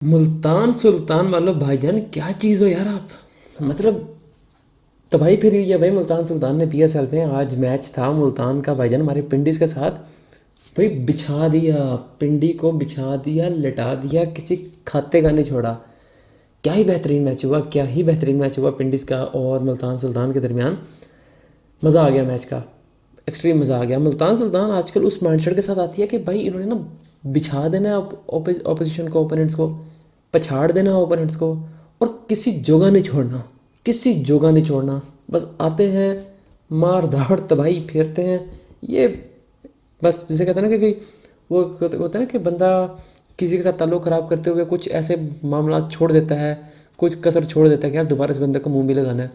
मुल्तान सुल्तान वालों भाईजान क्या चीज़ हो यार आप। मतलब तबाही फिर हुई है भाई। मुल्तान सुल्तान ने पीएसएल में आज मैच था मुल्तान का भाईजान हमारे पिंडीज के साथ। भाई बिछा दिया, पिंडी को बिछा दिया, लिटा दिया, किसी खाते का नहीं छोड़ा। क्या ही बेहतरीन मैच हुआ, क्या ही बेहतरीन मैच हुआ पिंडीज का और मुल्तान सुल्तान के दरमियान। मज़ा आ गया मैच का, एक्सट्रीम मज़ा आ गया। मुल्तान सुल्तान आजकल उस माइंडसेट के साथ आती है कि भाई इन्होंने ना बिछा देना है ऑपोजिशन को, ओपोनेंट्स को पछाड़ देना है ओपोनेंट्स को, और किसी जगह नहीं छोड़ना, किसी जगह नहीं छोड़ना। बस आते हैं, मार धाड़ तबाही फेरते हैं। ये बस जिसे कहते हैं ना कि वो होता है ना कि बंदा किसी के साथ ताल्लुक़ ख़राब करते हुए कुछ ऐसे मामला छोड़ देता है, कुछ कसर छोड़ देता है कि यार दोबारा इस बंदे को मुंह भी लगाना है।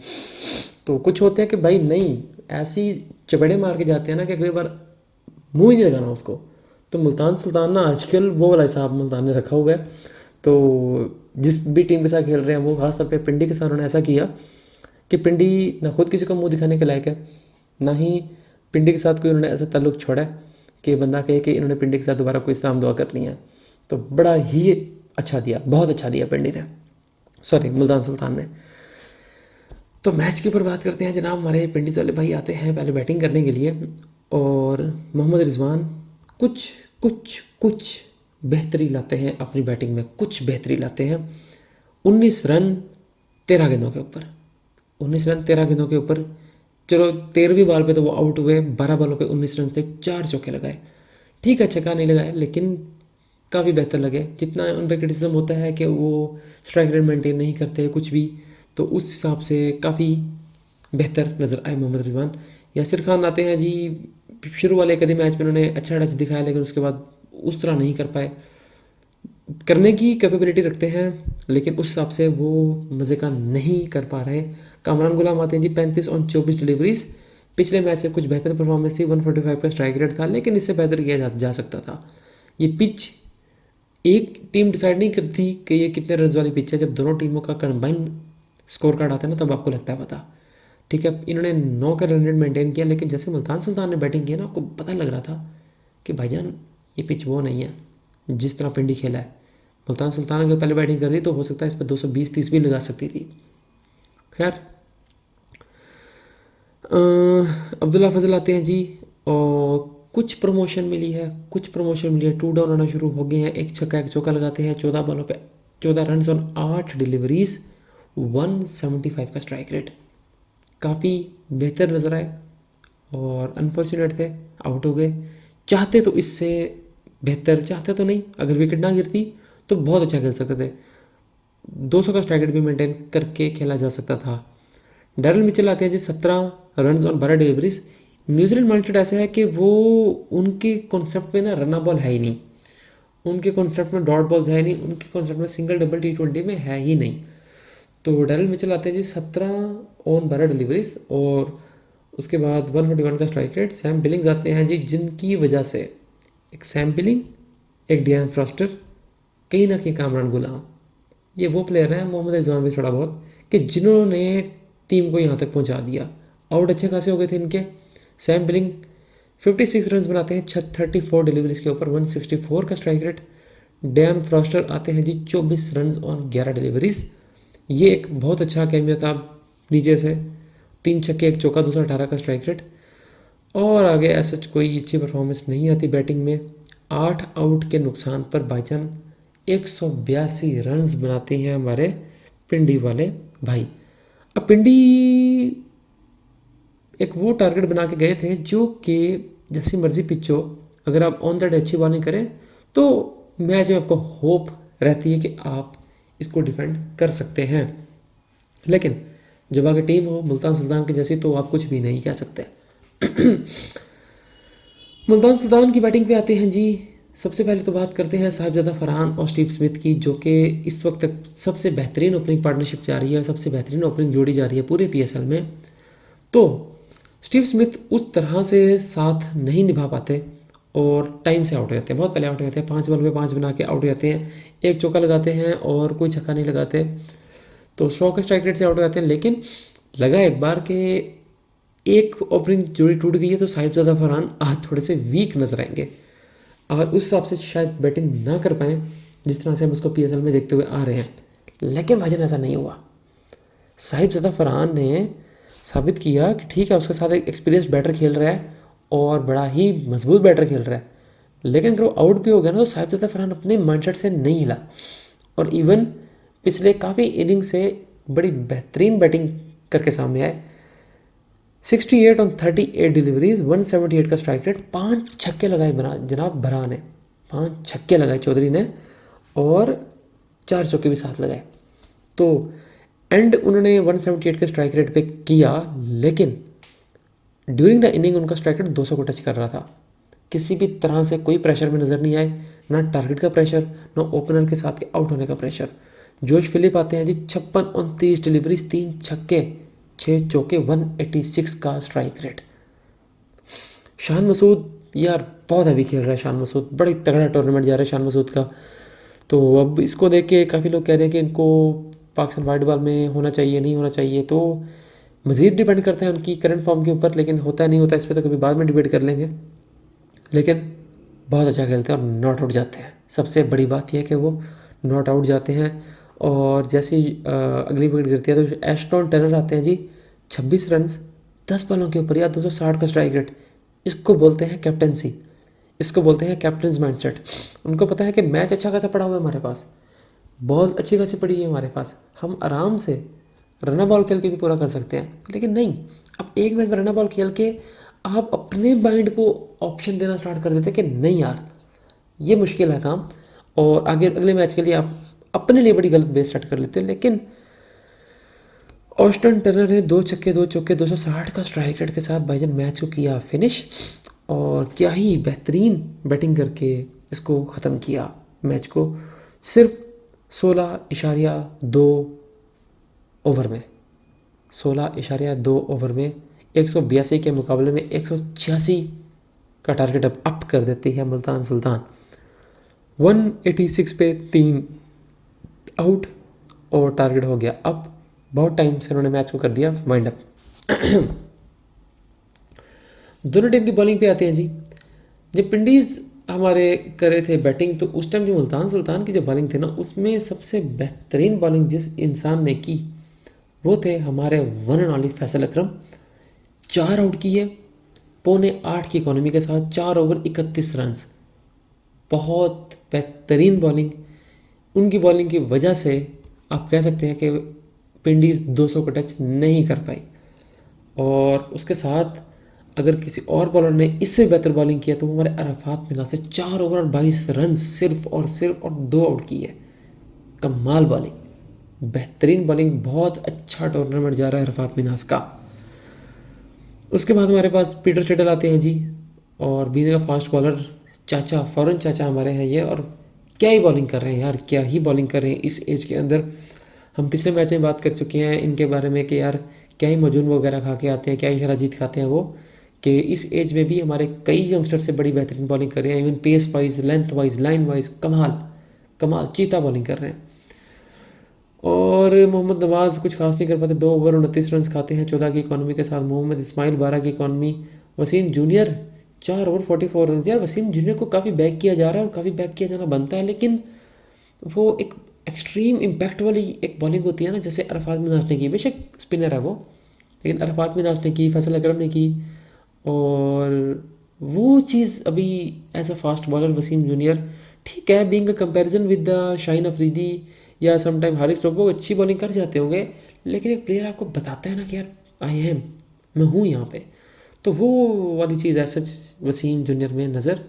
तो कुछ होते हैं कि भाई नहीं, ऐसी चपेड़े मार के जाते हैं ना कि अगली बार मुंह ही नहीं लगाना उसको। तो मुल्तान सुल्तान ना आजकल वो वाला हिसाब मुल्तान ने रखा हुआ है। तो जिस भी टीम के साथ खेल रहे हैं वो खासतौर पे पिंडी के साथ उन्होंने ऐसा किया कि पिंडी ना खुद किसी को मुंह दिखाने के लायक है, ना ही पिंडी के साथ कोई उन्होंने ऐसा ताल्लुक़ छोड़ा है कि बंदा कहे कि इन्होंने पिंडी के साथ दोबारा कोई इस्लाम दुआ करनी है। तो बड़ा ही अच्छा दिया, बहुत अच्छा दिया पिंडी ने, सॉरी मुल्तान सुल्तान ने। तो मैच के ऊपर बात करते हैं जनाब। हमारे पिंडीज वाले भाई आते हैं पहले बैटिंग करने के लिए, और मोहम्मद रिजवान कुछ कुछ कुछ बेहतरी लाते हैं अपनी बैटिंग में, कुछ बेहतरी लाते हैं। 19 रन 13 गेंदों के ऊपर, 19 रन 13 गेंदों के ऊपर। चलो 13वीं बॉल पे तो वो आउट हुए, 12 बॉलों पे 19 रन थे, 4 चौके लगाए। ठीक है, छक्का नहीं लगाया लेकिन काफ़ी बेहतर लगे। जितना उन पर क्रिटिसिज्म होता है कि वो स्ट्राइक रेट मेंटेन नहीं करते कुछ भी, तो उस हिसाब से काफ़ी बेहतर नज़र आए मोहम्मद रिजवान। यासिर खान आते हैं जी, शुरू वाले एक आधे मैच में उन्होंने अच्छा टच दिखाया लेकिन उसके बाद उस तरह नहीं कर पाए। करने की कैपेबिलिटी रखते हैं लेकिन उस हिसाब से वो मज़े का नहीं कर पा रहे। कामरान गुलाम आते हैं जी, 35 ऑन 24 डिलीवरीज। पिछले मैच से कुछ बेहतर परफॉर्मेंस थी, 145 का स्ट्राइक रेट था लेकिन इससे बेहतर किया जा सकता था। ये पिच एक टीम डिसाइड नहीं करती कि ये कितने रन वाली पिच है, जब दोनों टीमों का कंबाइंड स्कोर कार्ड आता है ना तब आपको लगता है पता। ठीक है, इन्होंने 9 का रन रेट मेंटेन किया लेकिन जैसे मुल्तान सुल्तान ने बैटिंग किया ना आपको पता लग रहा था कि भाईजान ये पिच वो नहीं है जिस तरह पिंडी खेला है। मुल्तान सुल्तान अगर पहले बैटिंग कर दी तो हो सकता है इस पर 220-30 भी लगा सकती थी। खैर अब्दुल्ला फजल आते हैं जी, और कुछ प्रमोशन मिली है, कुछ प्रमोशन मिली है। 2 डाउन आना शुरू हो गए हैं, एक छक्का एक चौका लगाते हैं। 14 बॉलों पे 14 रन और 8 डिलीवरीज, 175 का स्ट्राइक रेट। काफ़ी बेहतर नज़र आए और अनफॉर्चुनेट थे, आउट हो गए। चाहते तो इससे बेहतर, चाहते तो नहीं, अगर विकेट ना गिरती तो बहुत अच्छा खेल सकते थे। 200 का स्ट्राइक रेट भी मेंटेन करके खेला जा सकता था। डैरल मिचेल आते हैं जी, 17 रन और 12 डिलीवरीज। न्यूजीलैंड माइंडेड ऐसा है कि वो उनके कॉन्सेप्ट में ना रना बॉल है ही नहीं, उनके कॉन्सेप्ट में डॉट बॉल्स है नहीं, उनके कॉन्सेप्ट में सिंगल डबल T20 में है ही नहीं। तो डैरल मिचेल आते हैं जी, 17 ऑन 12 डिलीवरीज और उसके बाद 141 का स्ट्राइक रेट। सैम बिलिंग्स आते हैं जी, जिनकी वजह से एक सैम बिलिंग, एक डियान फ्रॉस्टर, कहीं ना कहीं कामरान गुलाम, ये वो प्लेयर हैं, मोहम्मद रिजवान भी थोड़ा बहुत, कि जिन्होंने टीम को यहाँ तक पहुँचा दिया। आउट अच्छे खासे हो गए थे इनके। सैम बिलिंग 56 रन बनाते हैं 34 डिलीवरीज के ऊपर, 164 का स्ट्राइक रेट। डैन फ्रॉस्टर आते हैं जी, 24 रन और 11 डिलीवरीज। ये एक बहुत अच्छा कैमियो था नीचे से, 3 छक्के 1 चौका, दूसरा 18 का स्ट्राइक रेट। और आगे ऐसा कोई अच्छी परफॉर्मेंस नहीं आती बैटिंग में। 8 आउट के नुकसान पर भाईजान 182 रन बनाते हैं हमारे पिंडी वाले भाई। अब पिंडी एक वो टारगेट बना के गए थे जो कि जैसी मर्जी पिच हो, अगर आप ऑन द डे अच्छी बॉलिंग करें तो मैच में आपको होप रहती है कि आप इसको डिफेंड कर सकते हैं। लेकिन जब आगे टीम हो मुल्तान सुल्तान की जैसी तो आप कुछ भी नहीं कह सकते। मुल्तान सुल्तान की बैटिंग पे आते हैं जी। सबसे पहले तो बात करते हैं साहिबजादा फरहान और स्टीव स्मिथ की, जो कि इस वक्त तक सबसे बेहतरीन ओपनिंग पार्टनरशिप जा रही है, सबसे बेहतरीन ओपनिंग जोड़ी जा रही है पूरे पीएसएल में। तो स्टीव स्मिथ उस तरह से साथ नहीं निभा पाते और टाइम से आउट हो जाते हैं, बहुत पहले आउट हो जाते हैं। 5 बॉल पे 5 बना के आउट हो जाते हैं, एक चौका लगाते हैं और कोई छक्का नहीं लगाते, तो 100 के स्ट्राइक रेट से आउट हो जाते हैं। लेकिन लगा एक बार कि एक ओपनिंग जोड़ी टूट गई है तो साहिबजादा फरहान आज थोड़े से वीक नजर आएंगे और उस हिसाब से शायद बैटिंग ना कर पाएँ। जिस तरह से हम उसको PSL में देखते हुए आ रहे हैं। लेकिन भाईजान ऐसा नहीं हुआ। साहिबजादा फरहान ने साबित किया कि ठीक है, उसके साथ एक एक्सपीरियंस बैटर खेल रहा है और बड़ा ही मजबूत बैटर खेल रहा है, लेकिन अगर वो आउट भी हो गया ना तो साहिबजादा फरहान अपने माइंडसेट से नहीं हिला और इवन पिछले काफ़ी इनिंग से बड़ी बेहतरीन बैटिंग करके सामने आए। 68 ऑन 38 डिलीवरीज, 178 का स्ट्राइक रेट, 5 छक्के लगाए जनाब बरहा ने, 5 छक्के लगाए चौधरी ने और 4 चौके भी साथ लगाए। तो एंड उन्होंने 178 के स्ट्राइक रेट पे किया, लेकिन ड्यूरिंग द इनिंग उनका स्ट्राइक रेट 200 को टच कर रहा था। किसी भी तरह से कोई प्रेशर में नज़र नहीं आए, ना टारगेट का प्रेशर, ना ओपनर के साथ के आउट होने का प्रेशर। जोश फिलिप आते हैं जी, 56 ऑन 30 डिलीवरीज, 3 छक्के 6 चौके, 186 का स्ट्राइक रेट। शान मसूद यार बहुत हैवी खेल रहा है, शान मसूद बड़ी तगड़ा टूर्नामेंट जा रहा है शान मसूद का। तो अब इसको देख के काफ़ी लोग कह रहे हैं कि इनको पाकिस्तान वाइट बॉल में होना चाहिए, नहीं होना चाहिए। तो मज़ीद डिपेंड करता है उनकी करंट फॉर्म के ऊपर, लेकिन होता नहीं होता इस पर तो कभी बाद में डिबेट कर लेंगे। लेकिन बहुत अच्छा खेलते हैं और नॉट आउट जाते हैं। सबसे बड़ी बात यह है कि वो नॉट आउट जाते हैं। और जैसे ही अगली विकेट गिरती है तो एस्टन टर्नर आते हैं जी, 26 रन 10 बॉलों के ऊपर या 260 का स्ट्राइक रेट। इसको बोलते हैं कैप्टनसी, इसको बोलते हैं कैप्टन्स माइंडसेट। उनको पता है कि मैच अच्छा खासा पड़ा हुआ है हमारे पास, बॉल्स अच्छी खासी पड़ी है हमारे पास, हम आराम से रना बॉल खेल के भी पूरा कर सकते हैं। लेकिन नहीं, अब एक मैच में रना बॉल खेल के आप अपने माइंड को ऑप्शन देना स्टार्ट कर देते हैं कि नहीं यार ये मुश्किल है काम, और आगे अगले मैच के लिए आप अपने लिए बड़ी गलत बेस सेट कर लेते हैं। लेकिन ऑस्टन टर्नर ने 2 छक्के 2 चौके 260 का स्ट्राइक रेट के साथ भाईजान मैच को किया फिनिश, और क्या ही बेहतरीन बैटिंग करके इसको ख़त्म किया मैच को, सिर्फ 16.2 ओवर में, 16.2 ओवर में 182 के मुकाबले में 186 का टारगेट अब अप कर देती है मुल्तान सुल्तान। 186 पे 3 आउट और टारगेट हो गया अप। बहुत टाइम से उन्होंने मैच को कर दिया वाइंड अप। दोनों टीम की बॉलिंग पे आते हैं जी। जब विंडीज़ हमारे करे थे बैटिंग, तो उस टाइम जो मुल्तान सुल्तान की जो बॉलिंग थी ना, उसमें सबसे बेहतरीन बॉलिंग जिस इंसान ने की वो थे हमारे one and only Faisal Akram. 4 out किए, 7.25 की इकोनॉमी के साथ, 4 ओवर 31 रन। बहुत बेहतरीन बॉलिंग, उनकी बॉलिंग की वजह से आप कह सकते हैं कि विंडीज़ 200 को टच नहीं कर पाई। और उसके साथ अगर किसी और बॉलर ने इससे बेहतर बॉलिंग किया तो वो हमारे अरफात मिनाज से 4 ओवर और 22 रन सिर्फ और 2 आउट की है। कमाल बॉलिंग, बेहतरीन बॉलिंग, बहुत अच्छा टूर्नामेंट जा रहा है अरफात मिनाज का। उसके बाद हमारे पास पीटर शेटल आते हैं जी, और बीने का फास्ट बॉलर चाचा, फ़ौरन चाचा हमारे हैं ये, और क्या ही बॉलिंग कर रहे हैं यार, क्या ही बॉलिंग कर रहे हैं इस एज के अंदर। हम पिछले मैच में बात कर चुके हैं इनके बारे में कि यार क्या ही मजून वगैरह खा के आते हैं, क्या ही शराजीत खाते हैं वो, कि इस एज में भी हमारे कई यंगस्टर से बड़ी बेहतरीन बॉलिंग कर रहे हैं। Even pace wise, length wise, line wise कमाल कमाल चीता बॉलिंग कर रहे हैं। और मोहम्मद नवाज़ कुछ खास नहीं कर पाते, 2 ओवर 29 रन खाते हैं 14 की इकॉनमी के साथ। मोहम्मद इस्माइल 12 की economy. Wasim junior 4 over 44 run. यार वसीम जूनियर को काफ़ी बैक किया जा रहा है और काफ़ी बैक किया जाना बनता है, लेकिन वो एक एक्सट्रीम इम्पैक्ट वाली एक बॉलिंग होती है ना, जैसे अरफात मिनाज ने की, बेशक स्पिनर है वो, लेकिन अरफात मिनाज ने की, फैसल अकरम ने की, और वो चीज़ अभी as a fast bowler Wasim junior ठीक है, being a comparison with the Shaheen Afridi या समटाइम हारिस रोबो अच्छी बॉलिंग कर जाते होंगे, लेकिन एक प्लेयर आपको बताता है ना कि यार आई एम, मैं हूँ यहाँ पे, तो वो वाली चीज़ ऐसा वसीम जूनियर में नज़र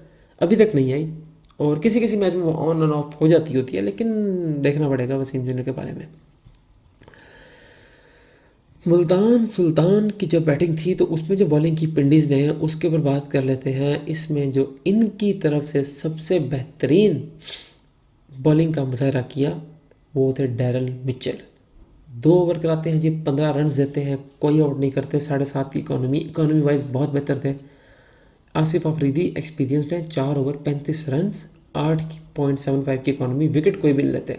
अभी तक नहीं आई। और किसी किसी मैच में वो ऑन एंड ऑफ हो जाती होती है, लेकिन देखना पड़ेगा वसीम जूनियर के बारे में। मुल्तान सुल्तान की जब बैटिंग थी तो उसमें जो बॉलिंग की पिंडीज़ ने उसके ऊपर बात कर लेते हैं। इसमें जो इनकी तरफ से सबसे बेहतरीन बॉलिंग का मुजाहरा किया वो थे डैरल मिचेल। 2 ओवर कराते हैं जी, 15 रन देते हैं, कोई आउट नहीं करते, 7.5 की इकोनॉमी वाइज बहुत बेहतर थे। आसिफ अफरीदी एक्सपीरियंसड है, 4 ओवर 35 रन, 8.75 की इकोनॉमी, विकेट कोई भी नहीं लेते।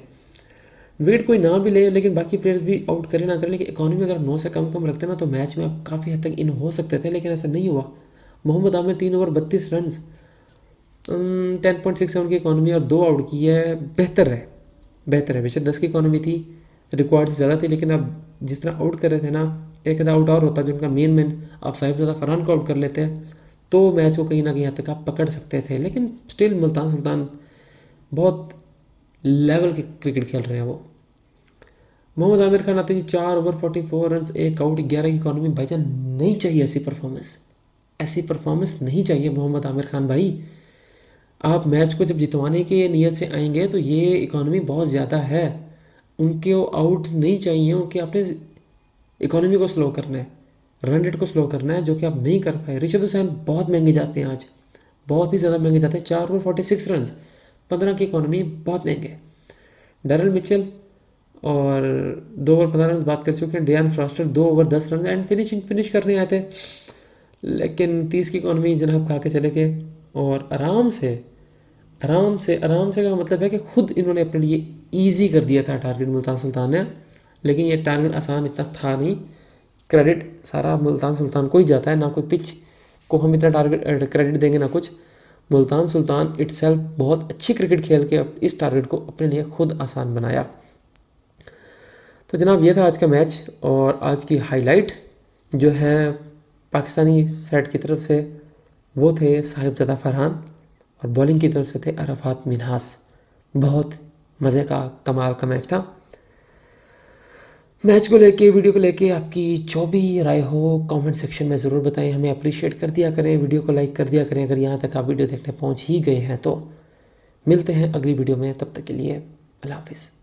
विकेट कोई ना भी ले, लेकिन बाकी प्लेयर्स भी आउट करें ना करें, लेकिन इकोनॉमी अगर 9 से कम रखते ना तो मैच में आप काफ़ी हद तक इन हो सकते थे, लेकिन ऐसा नहीं हुआ। मोहम्मद आमिर 3 ओवर 32 रन, 10.67 की इकॉनमी और 2 आउट की है, बेहतर है, बेहतर है। बेशक 10 की इकॉनमी थी, रिक्वायर्ड से ज़्यादा थी, लेकिन अब जिस तरह आउट कर रहे थे ना, एक आधा आउट और होता जो उनका मेन आप साहिबजादा फरहान को आउट कर लेते हैं तो मैच को कहीं ना कहीं हद तक आप पकड़ सकते थे। लेकिन स्टिल मुल्तान सुल्तान बहुत लेवल की क्रिकेट खेल रहे हैं वो। मोहम्मद आमिर खान आते जी 4 ओवर 44 रन 1 आउट 11 की इकॉनमी। भाईजान नहीं चाहिए ऐसी परफॉर्मेंस, ऐसी परफॉर्मेंस नहीं चाहिए मोहम्मद आमिर खान भाई। आप मैच को जब जितवाने की नीयत से आएंगे तो ये इकॉनमी बहुत ज़्यादा है, उनके आउट नहीं चाहिए, उनके आपने इकॉनमी को स्लो करना है, रन रेट को स्लो करना है, जो कि आप नहीं कर पाए। रिशद हुसैन बहुत महंगे जाते हैं आज, बहुत ही ज़्यादा महंगे जाते हैं। 4 ओवर 46 रन 15 की इकॉनमी, बहुत महंगे। डैरल मिचेल और 2 ओवर 15 रन बात कर चुके हैं। डियान फ्रॉस्टर 2 ओवर 10 रन एंड फिनिश करने आए थे, लेकिन 30 की इकॉनमी जनाब खा के चले गए। और आराम से का मतलब है कि खुद इन्होंने अपने लिए ईजी कर दिया था टारगेट मुल्तान सुल्तान ने, लेकिन ये टारगेट आसान इतना था नहीं। क्रेडिट सारा मुल्तान सुल्तान को ही जाता है, ना कोई पिच को हम इतना टारगेट क्रेडिट देंगे ना कुछ। मुल्तान सुल्तान इटसेल्फ बहुत अच्छी क्रिकेट खेल के इस टारगेट को अपने लिए खुद आसान बनाया। तो जनाब ये था आज का मैच, और आज की हाईलाइट जो है पाकिस्तानी साइड की तरफ से वो थे साहिबजादा फरहान, और बॉलिंग की तरफ से थे अरफात मिन्हास। बहुत मज़े का कमाल का मैच था। मैच को लेके, वीडियो को लेके आपकी जो भी राय हो कमेंट सेक्शन में ज़रूर बताएं, हमें अप्रिशिएट कर दिया करें, वीडियो को लाइक कर दिया करें अगर यहाँ तक आप वीडियो देखने पहुँच ही गए हैं तो। मिलते हैं अगली वीडियो में, तब तक के लिए अल्लाह हाफिज़।